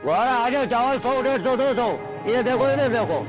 आ जाओ, चावल 100, 150, 200, ये देखो, इधर देखो।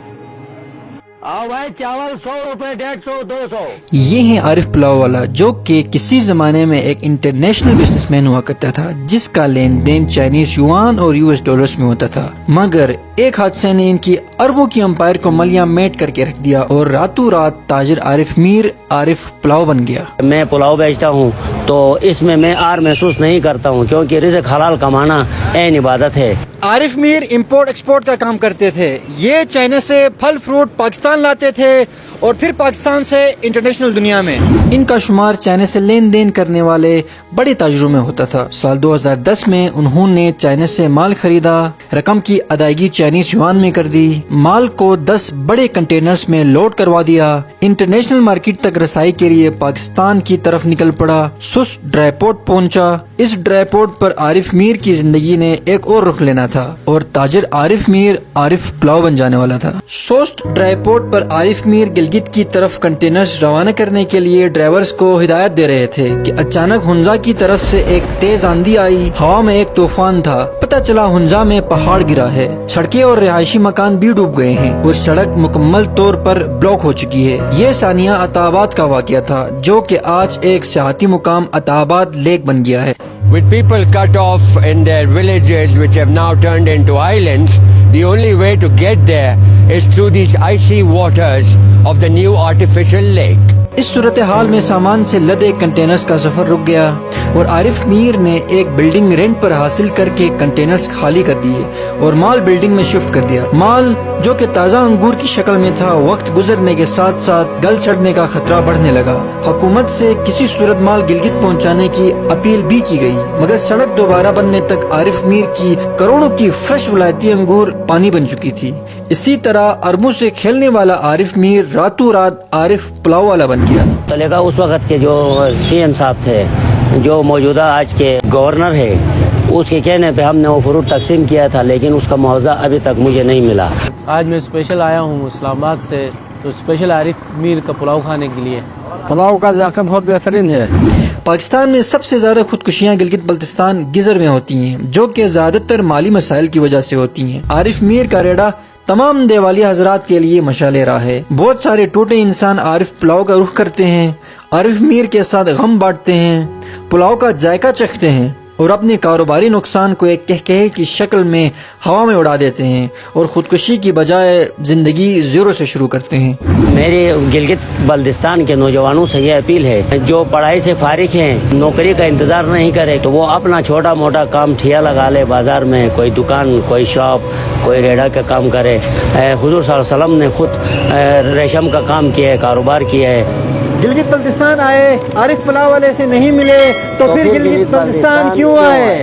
आओ भाई, चावल 100 रुपए, 150, 200। ये है आरिफ पुलाव वाला, जो कि किसी जमाने में एक इंटरनेशनल बिजनेसमैन हुआ करता था, जिसका लेन देन चाइनीज युआन और यूएस डॉलर्स में होता था। मगर एक हादसे ने इनकी अरबों की एम्पायर को मलिया मेट करके रख दिया और रातों रात ताजिर आरिफ मीर आरिफ पुलाव बन गया। मैं पुलाव बेचता हूँ तो इसमें मैं आर महसूस नहीं करता हूँ, क्योंकि रिज़्क़ हलाल कमाना ऐन इबादत है। आरिफ मीर इंपोर्ट एक्सपोर्ट का काम करते थे। ये चाइना से फल फ्रूट पाकिस्तान लाते थे और फिर पाकिस्तान से इंटरनेशनल दुनिया में। इनका शुमार चाइना से लेन देन करने वाले बड़े ताजरों में होता था। साल 2010 में उन्होंने चाइना से माल खरीदा, रकम की अदायगी चाइनीज युआन में कर दी, माल को 10 बड़े कंटेनर्स में लोड करवा दिया, इंटरनेशनल मार्केट तक रसाई के लिए पाकिस्तान की तरफ निकल पड़ा, सुस्त ड्राईपोर्ट पहुंचा। इस ड्राईपोर्ट पर आरिफ मीर की जिंदगी ने एक और रुख लेना था और ताजिर आरिफ मीर आरिफ पुलाव बन जाने वाला था। सोस्ट ड्राईपोर्ट पर आरिफ मीर गिलगित की तरफ कंटेनर्स रवाना करने के लिए ड्राइवर्स को हिदायत दे रहे थे कि अचानक हुंजा की तरफ से एक तेज आंधी आई। हवा में एक तूफान था। पता चला हुंजा में पहाड़ गिरा है, सड़कें और रिहायशी मकान भी डूब गए हैं और सड़क मुकम्मल तौर पर ब्लॉक हो चुकी है। ये सानिया अताबाद का वाकया था, जो कि आज एक सियाहती मुकाम अताबाद लेक बन गया है। With people cut off in their villages which have now turned into islands, the only way to get there is through these icy waters of the new artificial lake. इस सूरत हाल में सामान से लदे कंटेनर्स का सफर रुक गया और आरिफ मीर ने एक बिल्डिंग रेंट पर हासिल करके कंटेनर्स खाली कर दिए और माल बिल्डिंग में शिफ्ट कर दिया। माल जो कि ताज़ा अंगूर की शक्ल में था, वक्त गुजरने के साथ साथ गल सड़ने का खतरा बढ़ने लगा। हुकूमत से किसी सूरत माल गिलगित पहुंचाने की अपील भी की गई, मगर सड़क दोबारा बनने तक आरिफ मीर की करोड़ों की फ्रेश विलायती अंगूर पानी बन चुकी थी। इसी तरह अरबों से खेलने वाला आरिफ मीर रातों रात आरिफ पुलाव वाला बन गया। तो लेगा उस वक्त के जो सीएम साहब थे, जो मौजूदा आज के गवर्नर है, उसके कहने पे हमने वो फ्रूट तकसीम किया था, लेकिन उसका मुआवजा अभी तक मुझे नहीं मिला। आज मैं स्पेशल आया हूँ इस्लामाबाद से, तो स्पेशल आरिफ मीर का पुलाव खाने के लिए। पुलाव का जायका बहुत बेहतरीन है। पाकिस्तान में सबसे ज्यादा खुदकुशियां गिलगित बल्तिस्तान गिजर में होती हैं, जो कि ज्यादातर माली मसाइल की वजह से होती हैं। आरिफ मीर का रेडा तमाम देवालिया हजरात के लिए मशाले राह है। बहुत सारे टूटे इंसान आरिफ पुलाव का रुख करते हैं, आरिफ मीर के साथ गम बांटते हैं, पुलाव का जायका चखते हैं और अपने कारोबारी नुकसान को एक कहकहे की शक्ल में हवा में उड़ा देते हैं और खुदकुशी की बजाय जिंदगी जीरो से शुरू करते हैं। मेरी गिलगित बल्तिस्तान के नौजवानों से यह अपील है, जो पढ़ाई से फारिग हैं, नौकरी का इंतजार नहीं करे, तो वो अपना छोटा मोटा काम ठिया लगा ले। बाजार में कोई दुकान, कोई शॉप, कोई रेड़ा का काम करे। हुजूर सल्लल्लाहु अलैहि वसल्लम ने खुद रेशम का काम किया है, कारोबार किया है। गिलगित बल्तिस्तान आए, आरिफ पुलाव वाले से नहीं मिले, तो फिर गिलगित बल्तिस्तान क्यों आए?